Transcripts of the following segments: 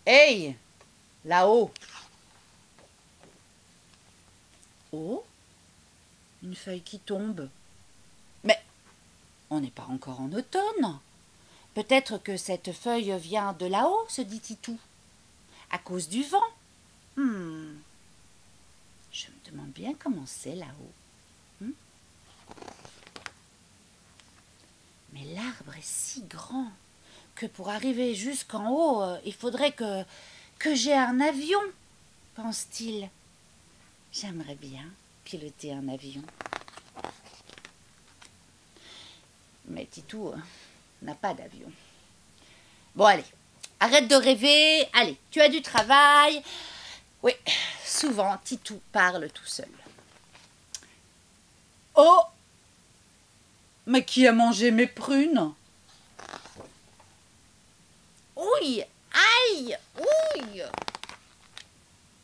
Hey, là-haut. Oh, une feuille qui tombe. Mais on n'est pas encore en automne. Peut-être que cette feuille vient de là-haut, se dit Titou, à cause du vent. Je me demande bien comment c'est là-haut. Mais l'arbre est si grand que pour arriver jusqu'en haut, il faudrait que j'ai un avion, pense-t-il. J'aimerais bien piloter un avion. Mais Titou n'a pas d'avion. Bon, allez, arrête de rêver. Allez, tu as du travail. Oui, souvent, Titou parle tout seul. Oh! Mais qui a mangé mes prunes? Ouille! Aïe! Ouille!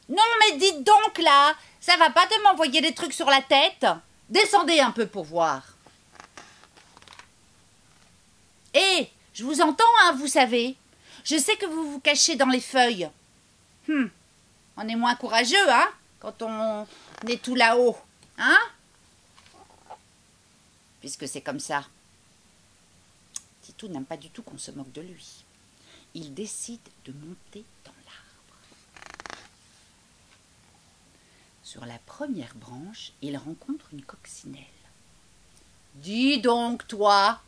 Non, mais dites donc là, ça va pas de m'envoyer des trucs sur la tête? Descendez un peu pour voir. Hé, je vous entends, hein, vous savez. Je sais que vous vous cachez dans les feuilles. On est moins courageux, hein, quand on est tout là-haut, hein? Puisque c'est comme ça. Titou n'aime pas du tout qu'on se moque de lui. Il décide de monter dans l'arbre. Sur la première branche, il rencontre une coccinelle. « Dis donc, toi,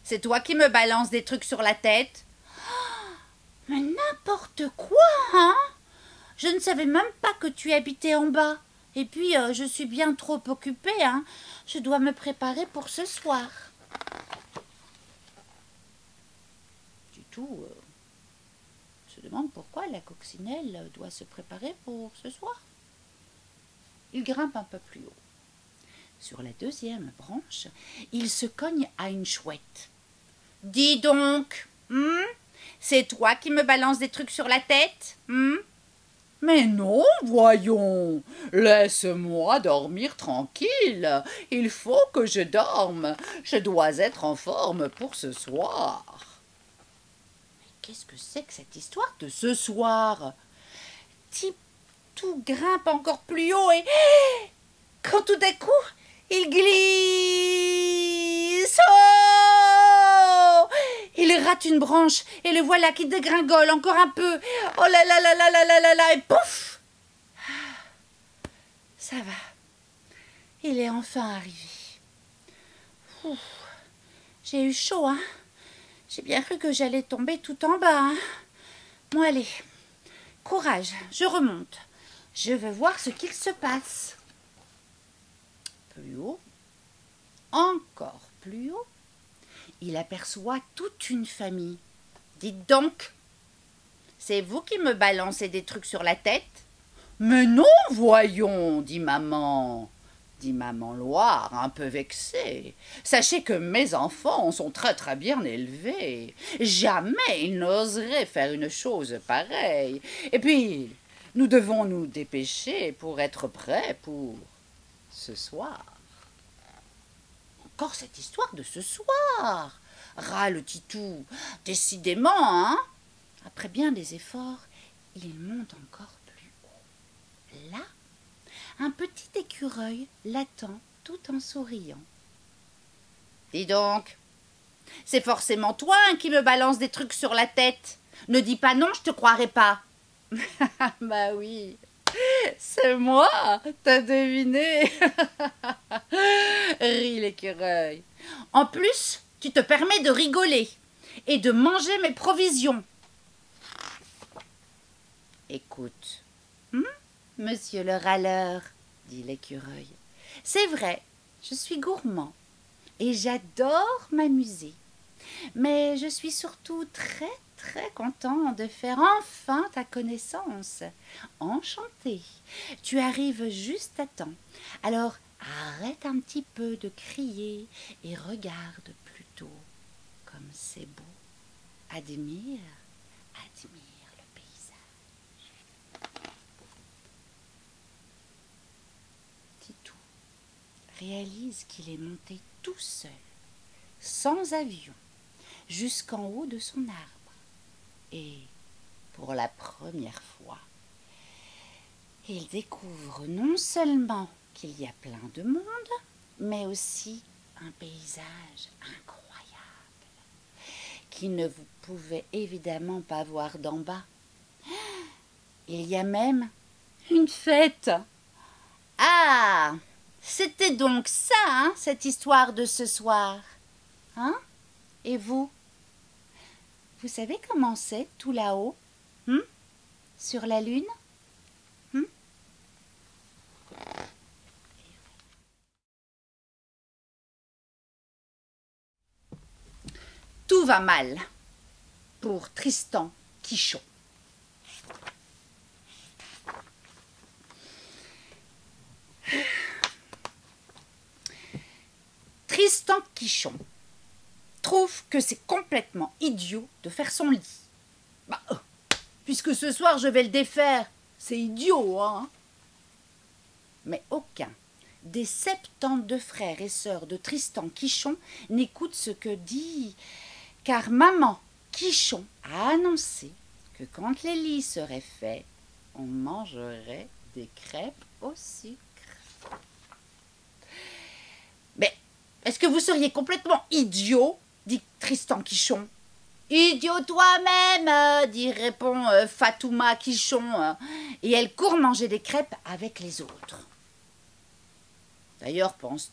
c'est toi qui me balances des trucs sur la tête? Mais n'importe quoi, hein? Je ne savais même pas que tu habitais en bas. Et puis, je suis bien trop occupée, hein. Je dois me préparer pour ce soir. » Titou se demande pourquoi la coccinelle doit se préparer pour ce soir. Il grimpe un peu plus haut. Sur la deuxième branche, il se cogne à une chouette. « Dis donc, c'est toi qui me balances des trucs sur la tête, Mais non, voyons, laisse-moi dormir tranquille. Il faut que je dorme. Je dois être en forme pour ce soir. » Mais qu'est-ce que c'est que cette histoire de ce soir? Titou grimpe encore plus haut et quand tout d'un coup, il glisse. Oh! Il rate une branche et le voilà qui dégringole encore un peu. Oh là là là là là là là là et pouf! Ça va. Il est enfin arrivé. Ouh, j'ai eu chaud, hein. J'ai bien cru que j'allais tomber tout en bas, hein. Bon, allez, courage, je remonte. Je veux voir ce qu'il se passe. Plus haut, encore plus haut, il aperçoit toute une famille. Dites donc, c'est vous qui me balancez des trucs sur la tête? Mais non, voyons, dit maman Loire, un peu vexée. Sachez que mes enfants sont très très bien élevés. Jamais ils n'oseraient faire une chose pareille. Et puis, nous devons nous dépêcher pour être prêts pour ce soir. Encore cette histoire de ce soir, râle Titou. Décidément, hein? Après bien des efforts, il monte encore plus haut. Là, un petit écureuil l'attend tout en souriant. « Dis donc, c'est forcément toi qui me balance des trucs sur la tête. Ne dis pas non, je te croirai pas. » Bah oui, c'est moi, t'as deviné. Rit l'écureuil. En plus, tu te permets de rigoler et de manger mes provisions. Écoute, monsieur le râleur, dit l'écureuil, c'est vrai, je suis gourmand et j'adore m'amuser. Mais je suis surtout très très content de faire enfin ta connaissance. Enchanté. Tu arrives juste à temps. Alors arrête un petit peu de crier et regarde plutôt comme c'est beau. Admire le paysage. Titou réalise qu'il est monté tout seul, sans avion, jusqu'en haut de son arbre. Et pour la première fois, il découvre non seulement qu'il y a plein de monde, mais aussi un paysage incroyable qui ne vous pouvez évidemment pas voir d'en bas. Il y a même une fête. Ah, c'était donc ça, hein, cette histoire de ce soir. Hein? Et vous? Vous savez comment c'est tout là-haut, sur la lune? Tout va mal pour Tristan Quichon. Tristan Quichon trouve que c'est complètement idiot de faire son lit. Puisque ce soir je vais le défaire, c'est idiot, hein? Mais aucun des 72 frères et sœurs de Tristan Quichon n'écoute ce que dit, car maman Quichon a annoncé que quand les lits seraient faits, on mangerait des crêpes au sucre. Mais est-ce que vous seriez complètement idiot, dit Tristan Quichon. Idiot toi-même, répond Fatouma Quichon, et elle court manger des crêpes avec les autres. D'ailleurs, pense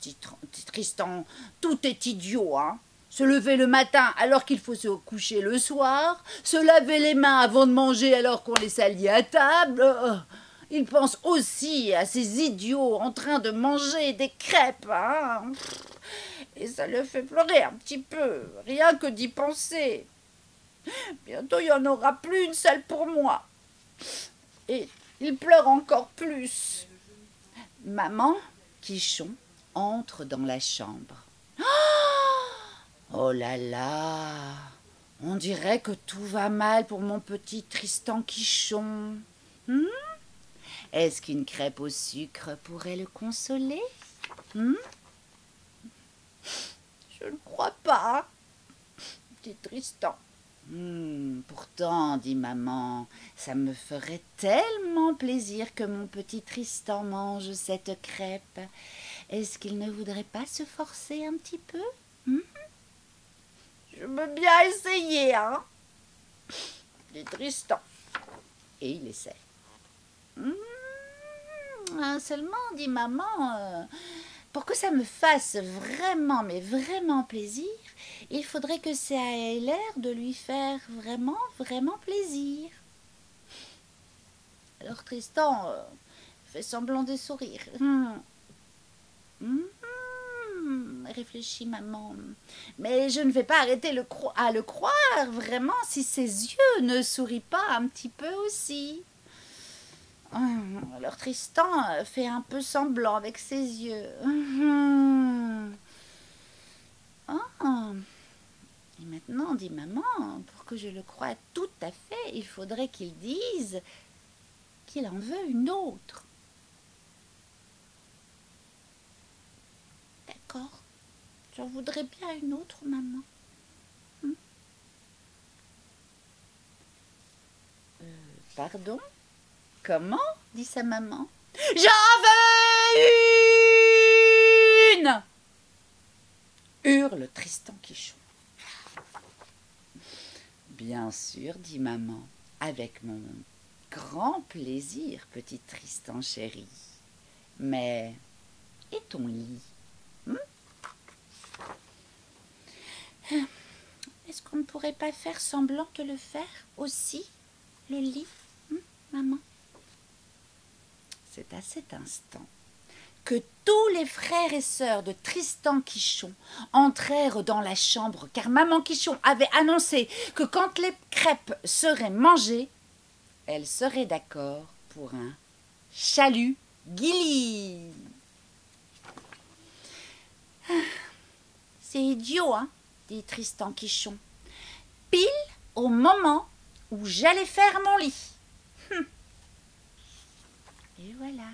Tristan, tout est idiot, hein. Se lever le matin alors qu'il faut se coucher le soir, se laver les mains avant de manger alors qu'on les salit à table. Il pense aussi à ces idiots en train de manger des crêpes, hein. Et ça le fait pleurer un petit peu, rien que d'y penser. Bientôt, il n'y en aura plus une seule pour moi. Et il pleure encore plus. Maman Quichon entre dans la chambre. Oh là là, on dirait que tout va mal pour mon petit Tristan Quichon. Est-ce qu'une crêpe au sucre pourrait le consoler? Je ne crois pas, dit Tristan. Pourtant, dit maman, ça me ferait tellement plaisir que mon petit Tristan mange cette crêpe. Est-ce qu'il ne voudrait pas se forcer un petit peu? Je veux bien essayer, hein, dit Tristan. Et il essaie. Seulement, dit maman, pour que ça me fasse vraiment, mais vraiment plaisir, il faudrait que ça ait l'air de lui faire vraiment, vraiment plaisir. Alors Tristan fait semblant de sourire. Réfléchit maman. Mais je ne vais pas arrêter à le croire, vraiment, si ses yeux ne sourient pas un petit peu aussi. Alors Tristan fait un peu semblant avec ses yeux. Et maintenant, dit maman, pour que je le croie tout à fait, il faudrait qu'il dise qu'il en veut une autre. D'accord, j'en voudrais bien une autre, maman. Pardon? Comment? Dit sa maman. J'en veux une! Hurle Tristan Quichon. Bien sûr, dit maman, avec mon grand plaisir, petit Tristan chéri. Mais, et ton lit? Est-ce qu'on ne pourrait pas faire semblant de le faire aussi, le lit, maman? C'est à cet instant que tous les frères et sœurs de Tristan Quichon entrèrent dans la chambre, car maman Quichon avait annoncé que quand les crêpes seraient mangées, elle serait d'accord pour un chalut Guili. C'est idiot, hein, dit Tristan Quichon, pile au moment où j'allais faire mon lit. Et voilà.